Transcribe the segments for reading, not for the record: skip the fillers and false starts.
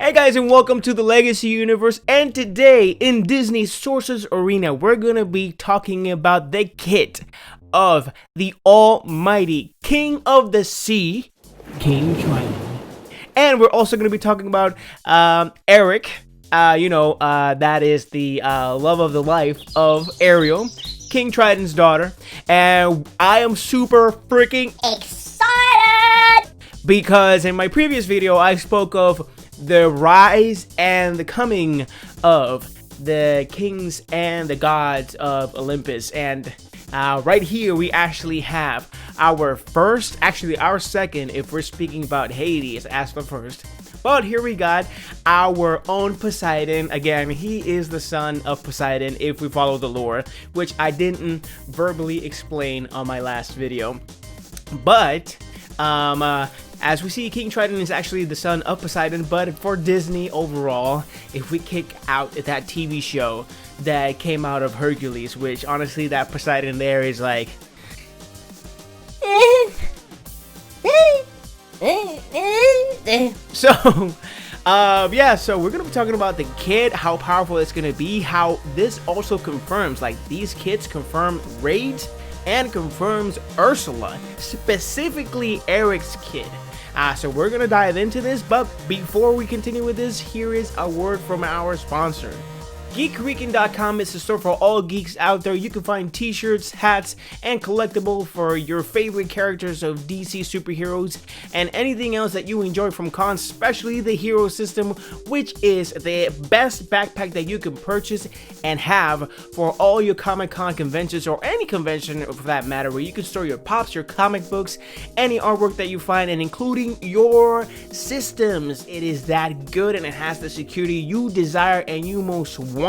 Hey guys, and welcome to the Legacy Universe, and today in Disney's Sorcerer's Arena we're gonna be talking about the kit of the almighty King of the Sea, King Triton. And we're also gonna be talking about Eric, that is the love of the life of Ariel, King Triton's daughter, and I am super freaking excited because in my previous video I spoke of the rise and the coming of the kings and the gods of Olympus, and right here we actually have our first, actually our second if we're speaking about Hades as the first. But here we got our own Poseidon. Again, he is the son of Poseidon if we follow the lore, which I didn't verbally explain on my last video. But as we see, King Triton is actually the son of Poseidon, but for Disney overall, if we kick out that TV show that came out of Hercules, which honestly that Poseidon there is like so so we're gonna be talking about the kit, how powerful it's gonna be, how this also confirms, like, these kits confirm raids and confirms Ursula, specifically Eric's kid. So we're gonna dive into this, but before we continue with this, here is a word from our sponsor. GeekWeekend.com is the store for all geeks out there. You can find t-shirts, hats, and collectible for your favorite characters of DC superheroes and anything else that you enjoy from cons, especially the hero system, which is the best backpack that you can purchase and have for all your Comic-Con conventions, or any convention for that matter, where you can store your pops, your comic books, any artwork that you find, and including your systems. It is that good, and it has the security you desire and you most want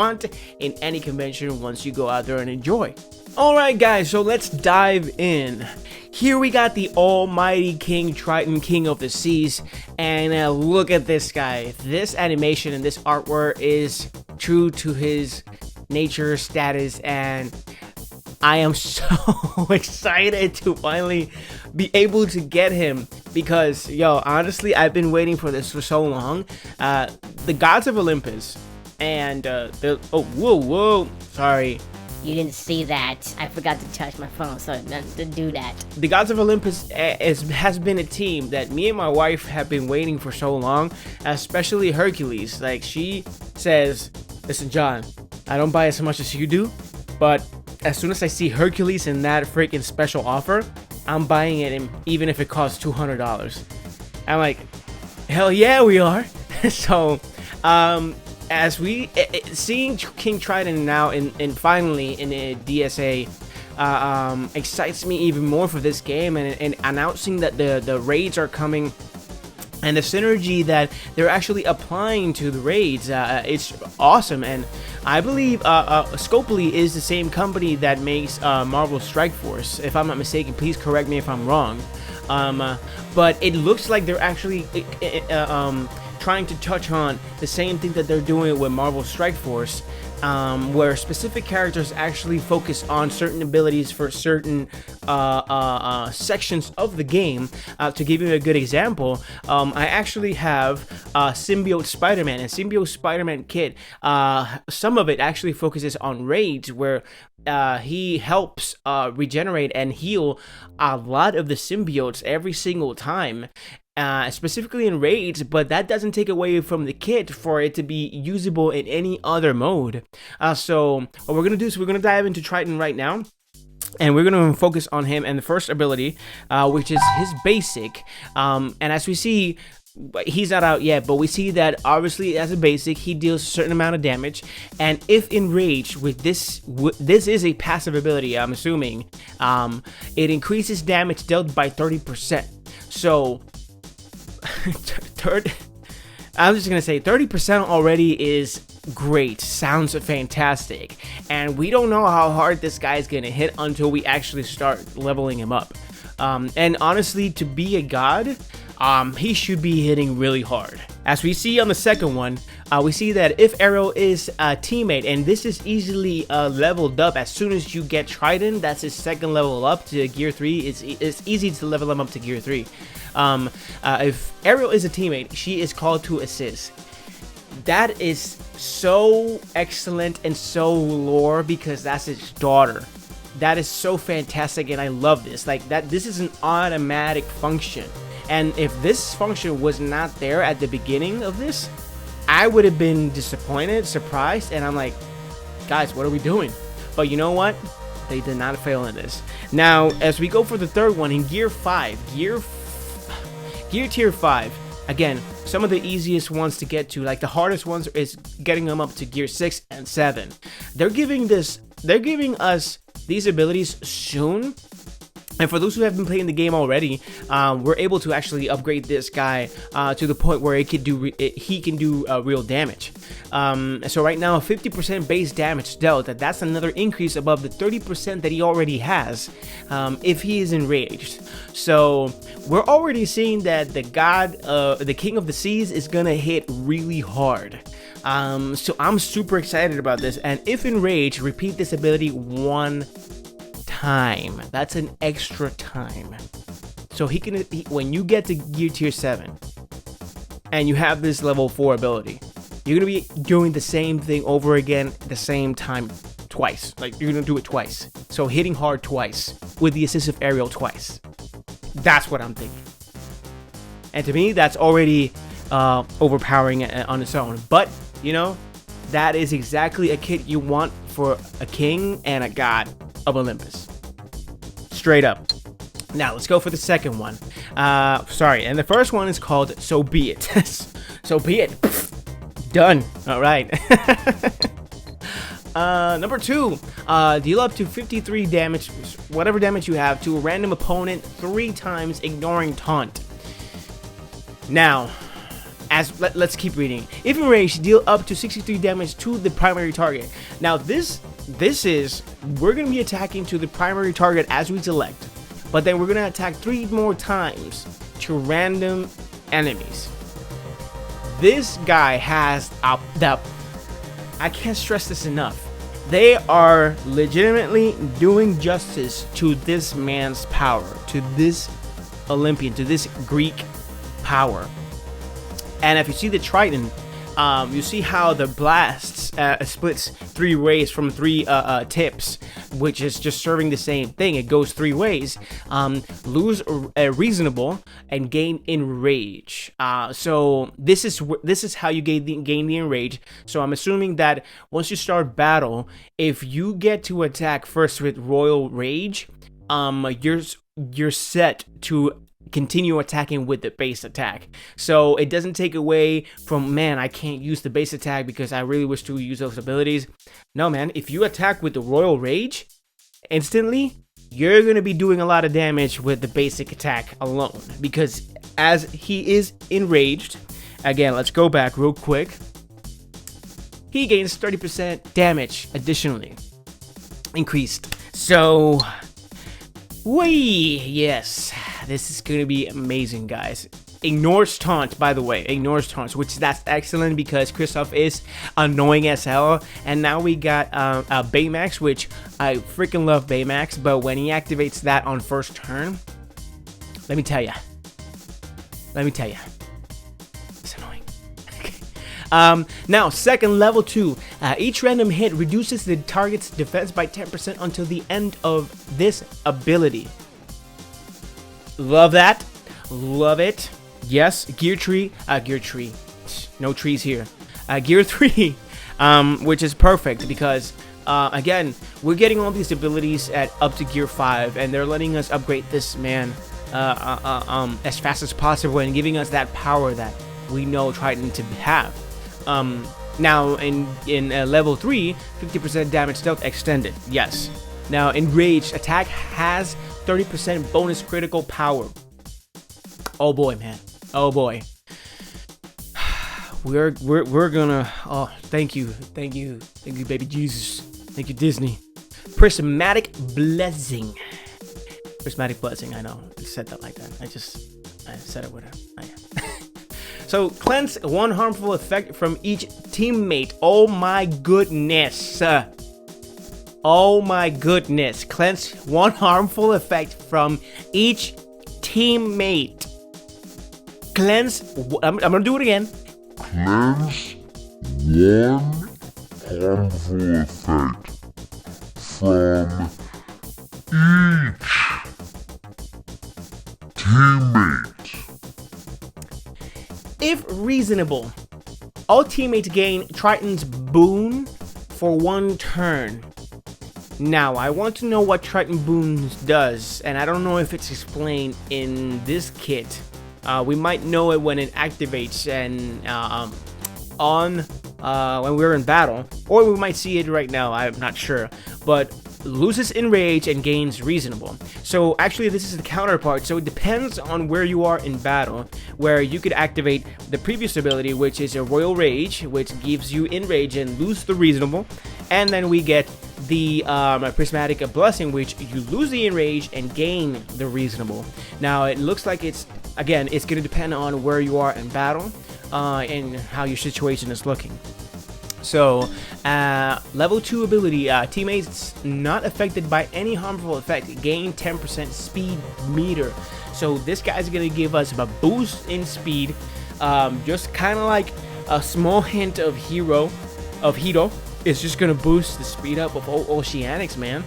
in any convention once you go out there and enjoy. Alright guys, so let's dive in. Here we got the almighty King Triton, King of the Seas, and look at this guy. This animation and this artwork is true to his nature, status, and I am so excited to finally be able to get him, because honestly I've been waiting for this for so long. The gods of Olympus and whoa, sorry. You didn't see that. I forgot to touch my phone, so to do that. The gods of Olympus has been a team that me and my wife have been waiting for so long, especially Hercules. Like, she says, listen John, I don't buy as much as you do, but as soon as I see Hercules in that freaking special offer, I'm buying it, even if it costs $200. I'm like, hell yeah, we are. So as we seeing King Triton now in finally in a DSA excites me even more for this game, and announcing that the raids are coming and the synergy that they're actually applying to the raids, it's awesome. And I believe Scopely is the same company that makes Marvel Strike Force, if I'm not mistaken. Please correct me if I'm wrong, but it looks like they're actually trying to touch on the same thing that they're doing with Marvel Strike Force, where specific characters actually focus on certain abilities for certain sections of the game. To give you a good example, I actually have Symbiote Spider-Man, and Symbiote Spider-Man kit, some of it actually focuses on raids, where he helps regenerate and heal a lot of the symbiotes every single time. Specifically in raids, but that doesn't take away from the kit for it to be usable in any other mode. So what we're gonna do is we're gonna dive into Triton right now, and we're gonna focus on him and the first ability, which is his basic. And as we see, he's not out yet, but we see that obviously as a basic he deals a certain amount of damage, and if enraged with this is a passive ability, I'm assuming, it increases damage dealt by 30%. So I'm just gonna say 30% already is great, sounds fantastic, and we don't know how hard this guy's gonna hit until we actually start leveling him up. And honestly, to be a god, he should be hitting really hard. As we see on the second one, we see that if Ariel is a teammate, and this is easily leveled up as soon as you get Triton, that's his second level up to gear 3. It's easy to level him up to gear 3. If Ariel is a teammate, she is called to assist. That is so excellent and so lore because that's his daughter. That is so fantastic, and I love this. Like that, this is an automatic function. And if this function was not there at the beginning of this, I would have been disappointed, surprised, and I'm like, guys, what are we doing? But you know what? They did not fail in this. Now, as we go for the third one in Gear 5, Gear Tier 5, again, some of the easiest ones to get to, like the hardest ones is getting them up to Gear 6 and 7. They're giving us these abilities soon. And for those who have been playing the game already, we're able to actually upgrade this guy to the point where he can do real damage. So right now, 50% base damage dealt. That's another increase above the 30% that he already has if he is enraged. So we're already seeing that the King of the Seas is gonna hit really hard. So I'm super excited about this. And if enraged, repeat this ability one time. That's an extra time. So when you get to Gear Tier 7 and you have this level 4 ability, you're gonna be doing the same thing over again at the same time twice. Like you're gonna do it twice. So hitting hard twice with the assistive aerial twice. That's what I'm thinking. And to me, that's already overpowering on its own. But you know, that is exactly a kit you want for a king and a god of Olympus. Straight up. Now let's go for the second one. And the first one is called So Be It. So be it. Done. All right. Number 2, deal up to 53 damage, whatever damage you have, to a random opponent 3 times, ignoring taunt. Now, let's keep reading. If enraged, deal up to 63 damage to the primary target. Now this is, we're going to be attacking to the primary target as we select, but then we're going to attack 3 more times to random enemies. This guy has I can't stress this enough. They are legitimately doing justice to this man's power, to this Olympian, to this Greek power. And if you see the Triton, you see how the blasts splits 3 ways from 3 tips, which is just serving the same thing. It goes 3 ways. Lose reasonable and gain enrage. So this is how you gain the enrage. So I'm assuming that once you start battle, if you get to attack first with royal rage, you're set to continue attacking with the base attack. So it doesn't take away from, man, I can't use the base attack because I really wish to use those abilities. No, man, if you attack with the royal rage instantly, you're going to be doing a lot of damage with the basic attack alone, because as he is enraged, again, let's go back real quick, he gains 30% damage additionally increased. So yes, this is gonna be amazing, guys. Ignores taunt, by the way, ignores taunts, which that's excellent because Kristoff is annoying as hell. And now we got Baymax, which I freaking love Baymax, but when he activates that on first turn, let me tell you, it's annoying. Now, second, level 2. Each random hit reduces the target's defense by 10% until the end of this ability. Love that. Love it. Yes, Gear 3. No trees here. Gear 3, which is perfect because, again, we're getting all these abilities at up to Gear 5, and they're letting us upgrade this man as fast as possible and giving us that power that we know Triton to have. Now in level 3, 50% damage dealt extended. Yes. Now enraged attack has 30% bonus critical power. Oh boy, man. Oh boy. We're gonna. Oh, thank you, baby Jesus. Thank you, Disney. Prismatic blessing. Prismatic blessing. I know. I said that like that. I said it with a. So, cleanse 1 harmful effect from each teammate. Oh my goodness. Oh my goodness. Cleanse 1 harmful effect from each teammate. Cleanse. I'm gonna do it again. Cleanse one harmful effect from each teammate. If reasonable, all teammates gain Triton's boon for 1 turn. Now, I want to know what Triton Boons does, and I don't know if it's explained in this kit. We might know it when it activates and when we're in battle, or we might see it right now. I'm not sure, but loses enrage and gains reasonable. So actually, this is the counterpart. So it depends on where you are in battle, where you could activate the previous ability, which is a royal rage, which gives you enrage and lose the reasonable, and then we get the prismatic blessing, which you lose the enrage and gain the reasonable. Now it looks like it's going to depend on where you are in battle and how your situation is looking. So level 2 ability, teammates not affected by any harmful effect gain 10% speed meter. So this guy's gonna give us a boost in speed, just kind of like a small hint of Hero. It's just gonna boost the speed up of Oceanics, man.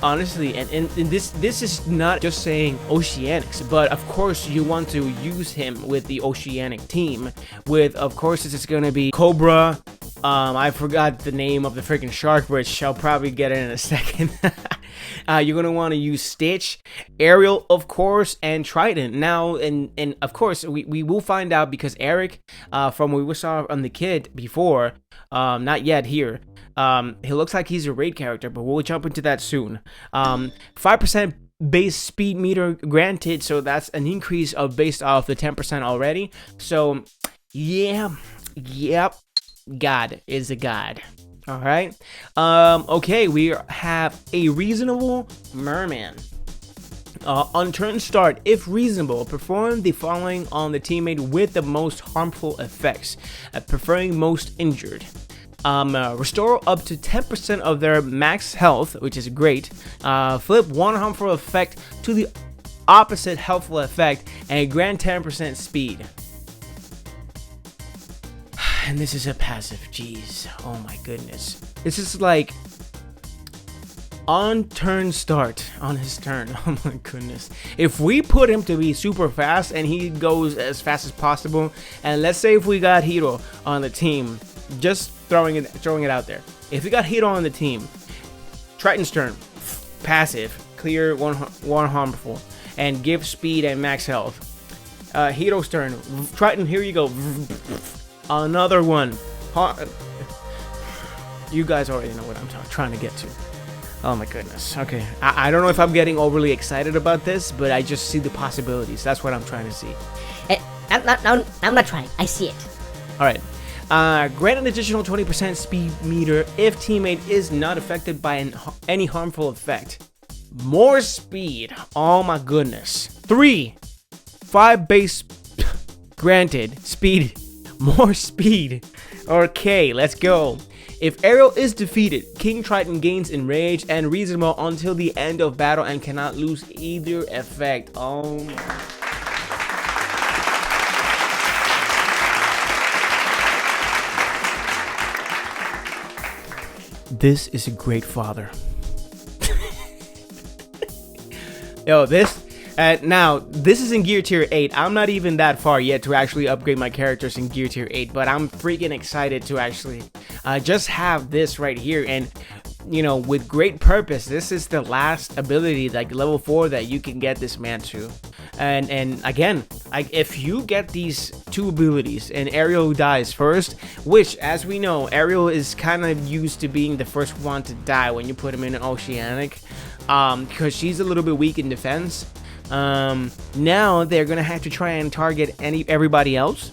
Honestly, and this is not just saying Oceanics, but of course you want to use him with the Oceanic team. With, of course, it's gonna be Cobra. I forgot the name of the freaking shark, which I'll probably get it in a second. You're gonna want to use Stitch, Ariel, of course, and Triton. Now, and of course, we will find out, because Eric, from what we saw on the kid before, not yet here. He looks like he's a raid character, but we'll jump into that soon. 5% base speed meter granted, so that's an increase of based off the 10% already. So, yeah, yep. God is a god. All right. Okay, we have a reasonable merman. On turn start, if reasonable, perform the following on the teammate with the most harmful effects, preferring most injured. Restore up to 10% of their max health, which is great. Flip one harmful effect to the opposite helpful effect, and grant 10% speed. And this is a passive. Jeez. Oh my goodness. This is like on turn start, on his turn. Oh my goodness. If we put him to be super fast and he goes as fast as possible, and let's say if we got Hero on the team, just throwing it out there. If we got Hero on the team, Triton's turn, passive, clear one harmful, and give speed and max health. Hero's turn, Triton, here you go. Another one. You guys already know what I'm trying to get to. Oh my goodness. Okay. I don't know if I'm getting overly excited about this, but I just see the possibilities. That's what I'm trying to see. I'm not trying. I see it. Alright. Grant an additional 20% speed meter if teammate is not affected by any harmful effect. More speed. Oh my goodness. 5 base granted speed. More speed. Okay, let's go. If Ariel is defeated, King Triton gains enrage and reasonable until the end of battle and cannot lose either effect. Oh my. This is a great father. Yo, now, this is in Gear Tier 8. I'm not even that far yet to actually upgrade my characters in Gear Tier 8, but I'm freaking excited to actually just have this right here. And, you know, with great purpose, this is the last ability, like level 4, that you can get this man to. And again, if you get these 2 abilities and Ariel dies first, which, as we know, Ariel is kind of used to being the first one to die when you put him in an Oceanic, because she's a little bit weak in defense. Now they're gonna have to try and target everybody else,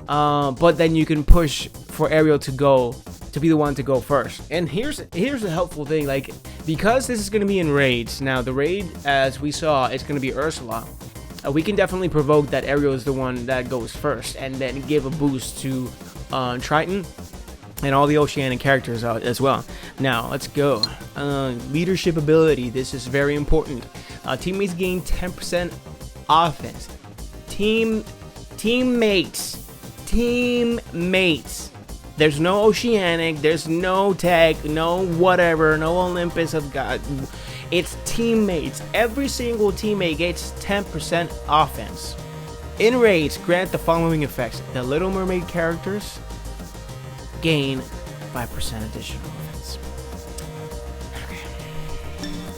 but then you can push for Ariel to be the one to go first. And here's a helpful thing, like, because this is gonna be in raids. Now the raid, as we saw, is gonna be Ursula. We can definitely provoke that Ariel is the one that goes first, and then give a boost to Triton and all the Oceanic characters out as well. Now let's go. Leadership ability. This is very important. Teammates gain 10% offense. Teammates There's no Oceanic, there's no Tech, no whatever, no Olympus of God. It's teammates. Every single teammate gets 10% offense. In raids, grant the following effects. The Little Mermaid characters gain 5% additional offense.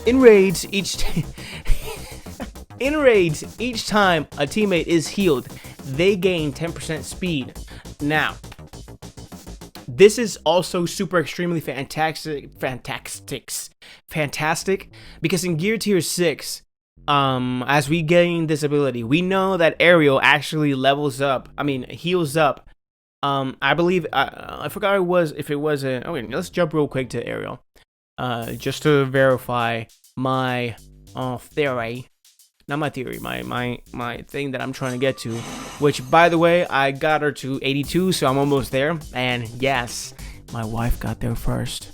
In raids, each time a teammate is healed, they gain 10% speed. Now, this is also super extremely fantastic because in gear tier 6, as we gain this ability, we know that Ariel actually heals up. I believe I forgot if it was a. Okay, let's jump real quick to Ariel, just to verify my theory. Not my theory, my thing that I'm trying to get to, which, by the way, I got her to 82, so I'm almost there. And yes, my wife got there first.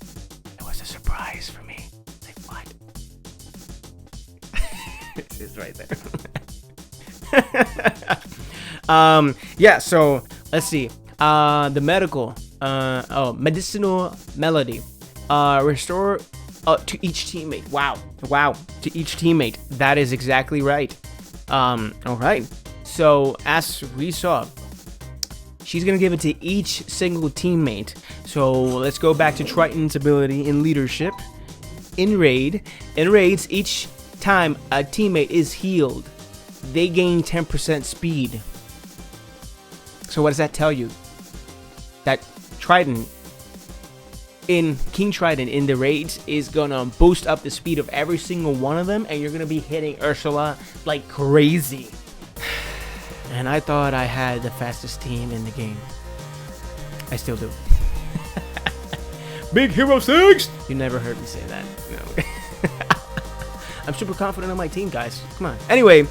It was a surprise for me. Like, what? It's right there. Yeah, so let's see. The medicinal melody. Restore to each teammate. Wow, to each teammate. That is exactly right. All right. So as we saw, she's gonna give it to each single teammate. So let's go back to Triton's ability in leadership. In raids, each time a teammate is healed, they gain 10% speed. So what does that tell you? That Triton King Triton in the raids is gonna boost up the speed of every single one of them, and you're gonna be hitting Ursula like crazy. And I thought I had the fastest team in the game. I still do. Big Hero 6! You never heard me say that. No. I'm super confident on my team, guys. Come on. Anyway,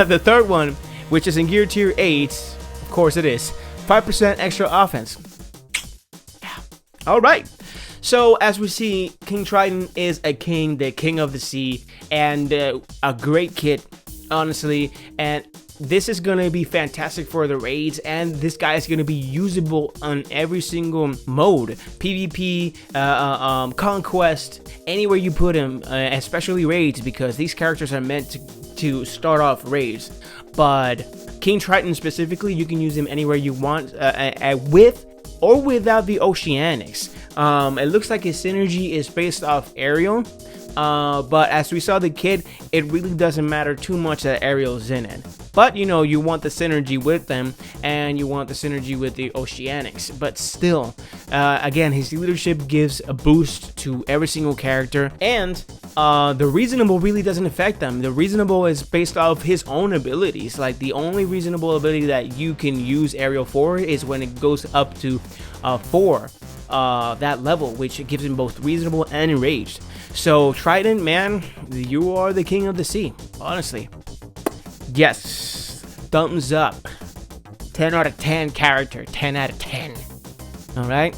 the third one, which is in gear tier 8, of course it is, 5% extra offense. Yeah. Alright. So, as we see, King Triton is a king, the king of the sea, and a great kid, honestly. And this is going to be fantastic for the raids, and this guy is going to be usable on every single mode. PvP, Conquest, anywhere you put him, especially raids, because these characters are meant to start off raids. But King Triton specifically, you can use him anywhere you want, with or without the Oceanics. It looks like his synergy is based off Ariel, but as we saw the kid, it really doesn't matter too much that Ariel's in it. But you know, you want the synergy with them, and you want the synergy with the Oceanics. But still, again, his leadership gives a boost to every single character, and the reasonable really doesn't affect them. The reasonable is based off his own abilities. Like, the only reasonable ability that you can use Ariel for is when it goes up to 4. That level, which gives him both reasonable and enraged. So Triton, man, you are the king of the sea, honestly. Yes, thumbs up. 10 out of 10 character, 10 out of 10. All right.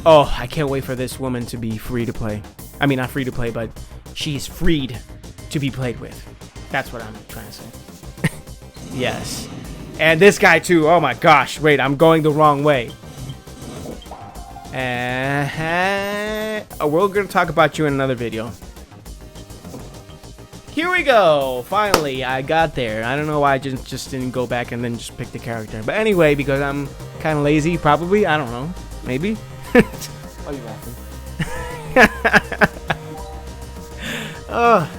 Oh, I can't wait for this woman to be free to play. I mean, not free to play, but she's freed to be played with. That's what I'm trying to say. Yes. And this guy too. Oh my gosh. Wait, I'm going the wrong way. We're going to talk about you in another video. Here we go. Finally, I got there. I don't know why I just didn't go back and then just pick the character. But anyway, because I'm kind of lazy, probably. I don't know. Maybe. Why are you laughing? Oh,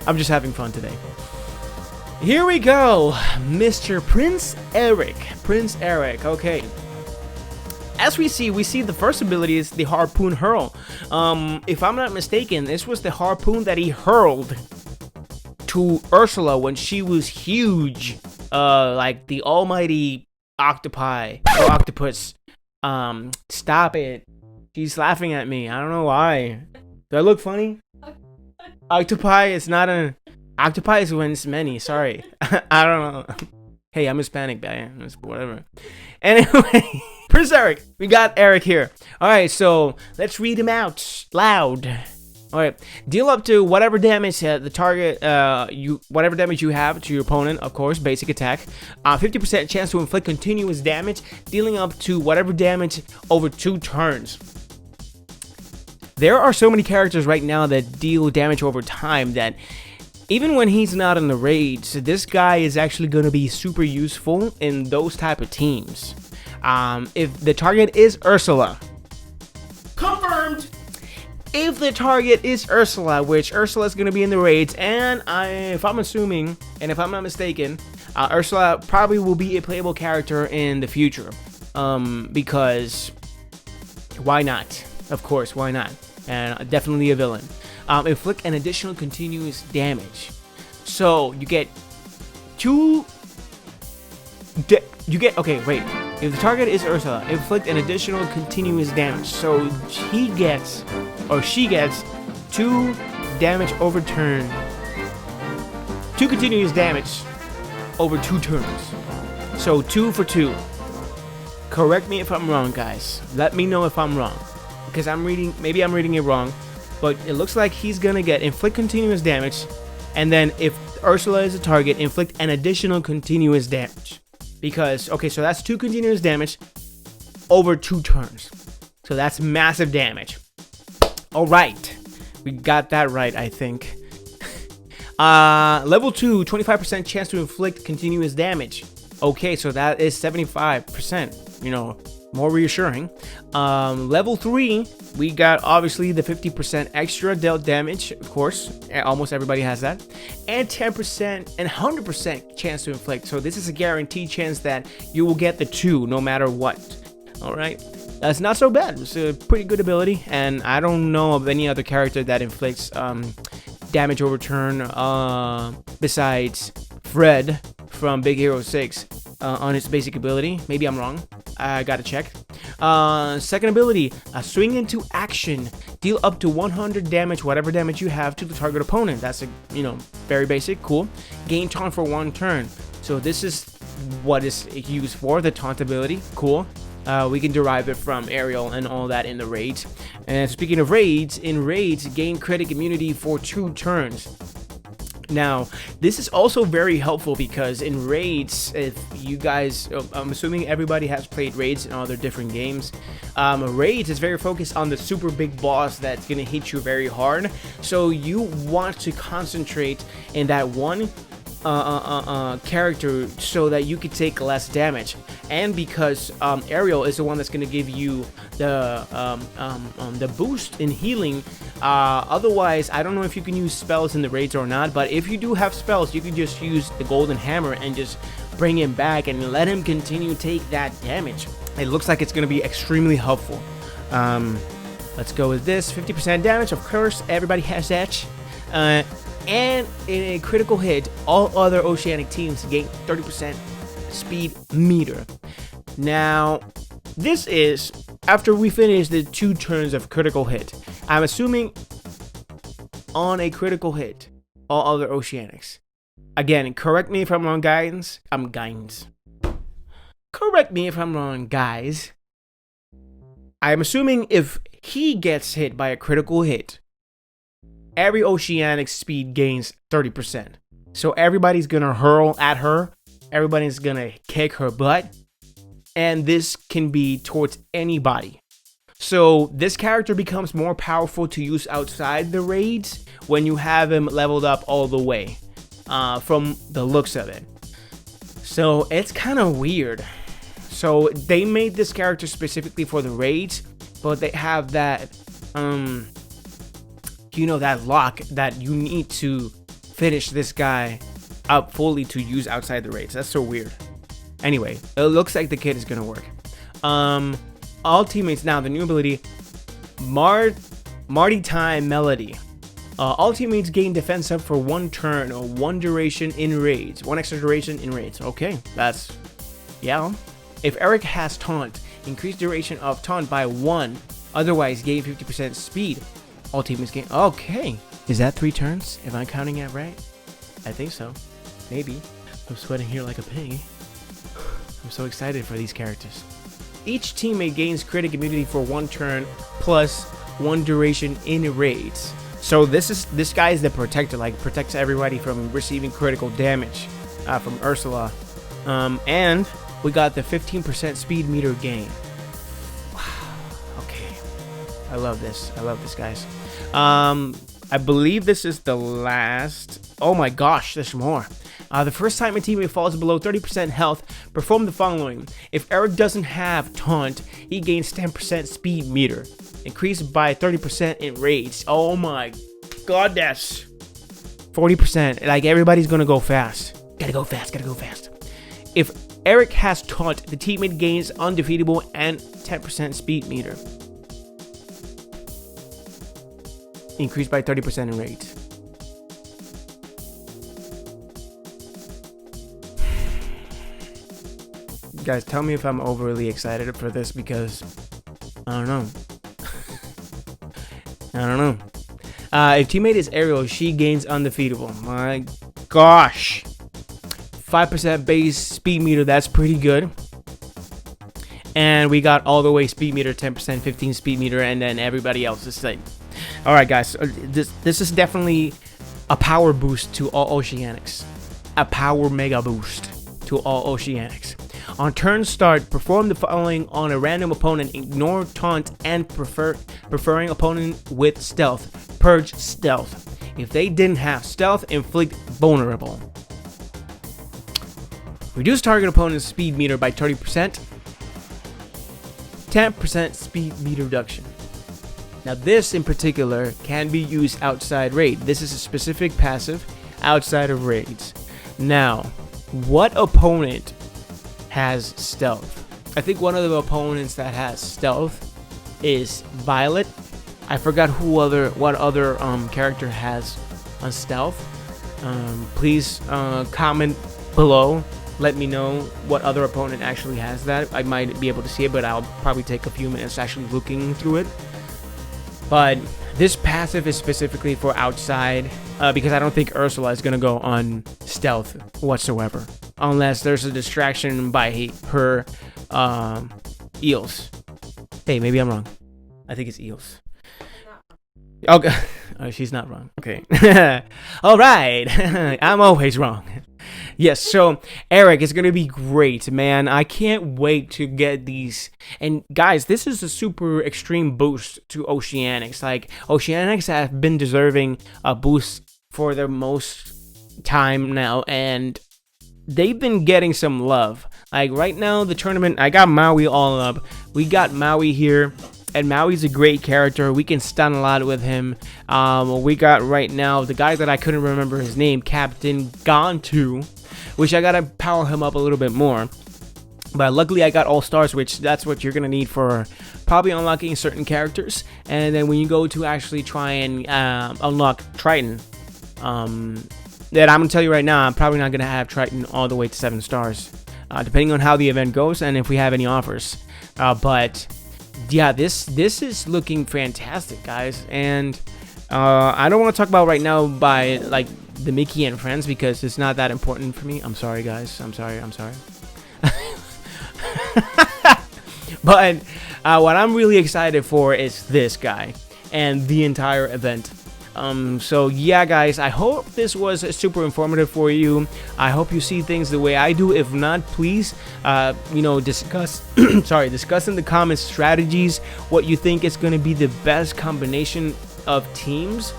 I'm just having fun today. Here we go. Mr. Prince Eric. Prince Eric. Okay. As we see the first ability is the Harpoon Hurl. If I'm not mistaken, this was the harpoon that he hurled to Ursula when she was huge. Like the almighty octopus. Stop it. She's laughing at me. I don't know why. Do I look funny? Octopi is not an... Octopi is when it's many. Sorry. I don't know. Hey, I'm Hispanic, man. Whatever. Anyway... Prince Eric, we got Eric here. All right, so let's read him out loud. All right, deal up to whatever damage the target, whatever damage you have to your opponent, of course, basic attack. 50% chance to inflict continuous damage, dealing up to whatever damage over 2 turns. There are so many characters right now that deal damage over time that even when he's not in the raids, this guy is actually going to be super useful in those type of teams. If the target is Ursula, confirmed. If the target is Ursula, which Ursula is going to be in the raids, and if I'm assuming, and if I'm not mistaken, Ursula probably will be a playable character in the future. Because why not? Of course, why not? And definitely a villain. Inflict an additional continuous damage. So you get 2. Okay, wait. If the target is Ursula, inflict an additional continuous damage. So he gets, or she gets, 2 damage over turn. 2 continuous damage over 2 turns. So 2 for 2. Correct me if I'm wrong, guys. Let me know if I'm wrong, because maybe I'm reading it wrong, but it looks like he's gonna get inflict continuous damage, and then if Ursula is a target, inflict an additional continuous damage. Because, okay, so that's 2 continuous damage over 2 turns. So that's massive damage. All right, we got that right, I think. Level 2, 25% chance to inflict continuous damage. Okay, so that is 75%, you know, more reassuring. Level 3, we got obviously the 50% extra dealt damage, of course, almost everybody has that, and 10% and 100% chance to inflict. So this is a guaranteed chance that you will get the 2 no matter what. All right, that's not so bad. It's a pretty good ability, and I don't know of any other character that inflicts damage over turn besides Fred from Big Hero 6 on his basic ability. Maybe I'm wrong. I gotta check. Second ability, swing into action. Deal up to 100 damage, whatever damage you have, to the target opponent. That's very basic, cool. Gain taunt for 1 turn. So this is what is used for, the taunt ability, cool. We can derive it from Ariel and all that in the raids. And speaking of raids, in raids, gain critic immunity for 2 turns. Now, this is also very helpful because in raids, if you guys, I'm assuming everybody has played raids in all their different games. Raids is very focused on the super big boss that's going to hit you very hard. So you want to concentrate in that one character so that you could take less damage, and because Ariel is the one that's going to give you the boost in healing. Otherwise, I don't know if you can use spells in the raids or not, but if you do have spells, you can just use the golden hammer and just bring him back and let him continue to take that damage. It looks like it's going to be extremely helpful. Let's go with this. 50% damage, of course, everybody has that. And in a critical hit, all other Oceanic teams gain 30% speed meter. Now, this is after we finish the 2 turns of critical hit. I'm assuming on a critical hit, all other Oceanics. Again, correct me if I'm wrong, guys. Correct me if I'm wrong, guys. I'm assuming if he gets hit by a critical hit, every Oceanic speed gains 30%. So everybody's gonna hurl at her. Everybody's gonna kick her butt. And this can be towards anybody. So this character becomes more powerful to use outside the raids when you have him leveled up all the way. From the looks of it. So it's kind of weird. So they made this character specifically for the raids, but they have that that lock that you need to finish this guy up fully to use outside the raids. That's so weird. Anyway, it looks like the kit is gonna work. All teammates now, the new ability, Marty Time Melody. All teammates gain defense up for 1 turn or 1 duration in raids. 1 extra duration in raids. Okay, that's, yeah. If Eric has taunt, increase duration of taunt by 1. Otherwise, gain 50% speed. All teammates gain. Okay, is that 3 turns? Am I counting it right? I think so. Maybe. I'm sweating here like a pig. I'm so excited for these characters. Each teammate gains critic immunity for 1 turn plus 1 duration in raids. So this guy is the protector, like protects everybody from receiving critical damage from Ursula. And we got the 15% speed meter gain. Wow. Okay. I love this. I love this, guys. I believe this is the last. Oh my gosh, there's more. The first time a teammate falls below 30% health, perform the following. If Eric doesn't have taunt, he gains 10% speed meter. Increased by 30% in rage. Oh my god, that's 40%. Like, everybody's gonna go fast. Gotta go fast, gotta go fast. If Eric has taunt, the teammate gains undefeatable and 10% speed meter. Increased by 30% in rage. Guys, tell me if I'm overly excited for this, because I don't know. I don't know. If teammate is Ariel, she gains undefeatable. My gosh. 5% base speed meter, that's pretty good. And we got all the way speed meter, 10%, 15 speed meter, and then everybody else is like. Alright, guys, this is definitely a power boost to all Oceanics. A power mega boost to all Oceanics. On turn start, perform the following on a random opponent. Ignore taunt and preferring opponent with stealth. Purge stealth. If they didn't have stealth, inflict vulnerable. Reduce target opponent's speed meter by 30%. 10% speed meter reduction. Now this in particular can be used outside raid. This is a specific passive outside of raids. Now, what opponent has stealth? I think one of the opponents that has stealth is Violet. I forgot what other character has on stealth. Please comment below. Let me know what other opponent actually has that. I might be able to see it, but I'll probably take a few minutes actually looking through it. But this passive is specifically for outside, because I don't think Ursula is going to go on stealth whatsoever. Unless there's a distraction by her eels. Hey, maybe I'm wrong. I think it's eels. Okay. Oh, she's not wrong. Okay. All right. I'm always wrong. Yes, so Eric is going to be great, man. I can't wait to get these. And guys, this is a super extreme boost to Oceanics. Like, Oceanics have been deserving a boost for the most time now, and they've been getting some love. Like, right now, the tournament, I got Maui all up. We got Maui here. And Maui's a great character. We can stun a lot with him. We got right now the guy that I couldn't remember his name, Captain Gantu, which I gotta power him up a little bit more. But luckily I got all stars, which that's what you're gonna need for probably unlocking certain characters. And then when you go to actually try and unlock Triton, then I'm gonna tell you right now, I'm probably not gonna have Triton all the way to 7 stars, depending on how the event goes and if we have any offers. But yeah, this is looking fantastic, guys. And I don't want to talk about right now by like the Mickey and friends, because it's not that important for me. I'm sorry, guys. I'm sorry. But what I'm really excited for is this guy and the entire event. So yeah, guys, I hope this was super informative for you. I hope you see things the way I do. If not, please discuss discuss in the comments strategies, what you think is going to be the best combination of teams.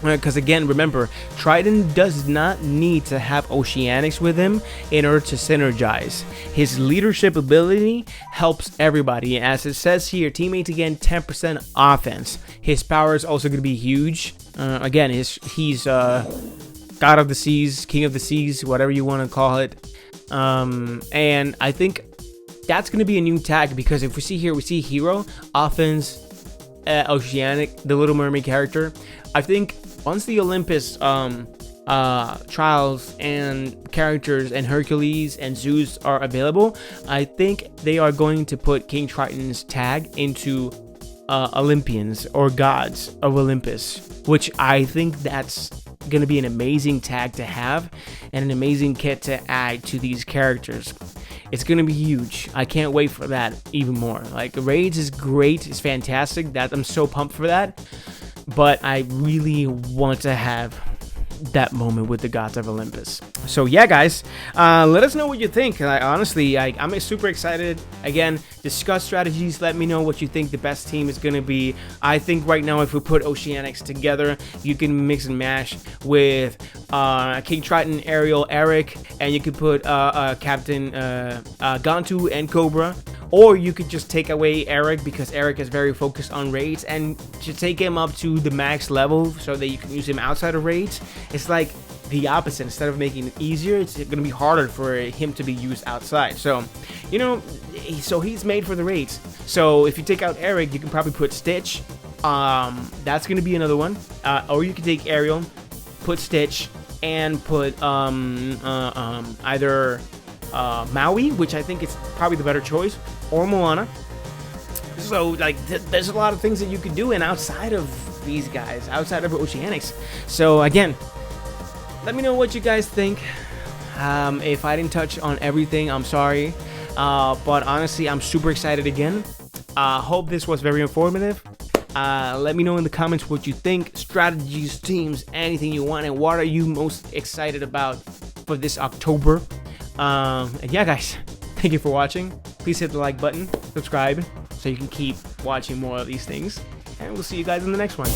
Because again, remember, Triton does not need to have Oceanics with him in order to synergize. His leadership ability helps everybody. As it says here, teammates again 10% offense. His power is also going to be huge. Again, he's God of the Seas, King of the Seas, whatever you want to call it. And I think that's going to be a new tag, because if we see here, we see Hero, offense, Oceanic, the Little Mermaid character. I think once the Olympus trials and characters and Hercules and Zeus are available, I think they are going to put King Triton's tag into Olympians or gods of Olympus, which I think that's going to be an amazing tag to have and an amazing kit to add to these characters. It's going to be huge. I can't wait for that even more. Like, Raids is great. It's fantastic. That I'm so pumped for that. but I really want to have that moment with the gods of Olympus. So yeah, guys, let us know what you think. Honestly, I'm super excited. Again, discuss strategies. Let me know what you think the best team is gonna be. I think right now, if we put Oceanics together, you can mix and mash with King Triton, Ariel, Eric, and you could put Captain Gantu and Cobra. Or you could just take away Eric, because Eric is very focused on raids, and to take him up to the max level so that you can use him outside of raids. It's like the opposite. Instead of making it easier, it's going to be harder for him to be used outside. So, you know, so he's made for the raids. So if you take out Eric, you can probably put Stitch. That's going to be another one. Or you can take Ariel, put Stitch, and put either Maui, which I think is probably the better choice, or Moana. So like there's a lot of things that you could do, and outside of these guys, outside of Oceanics. So again, let me know what you guys think. If I didn't touch on everything, I'm sorry, but honestly, I'm super excited again. Hope this was very informative. Let me know in the comments what you think, strategies, teams, anything you want, and what are you most excited about for this October. And yeah, guys, thank you for watching. Please hit the like button, subscribe, so you can keep watching more of these things, and we'll see you guys in the next one.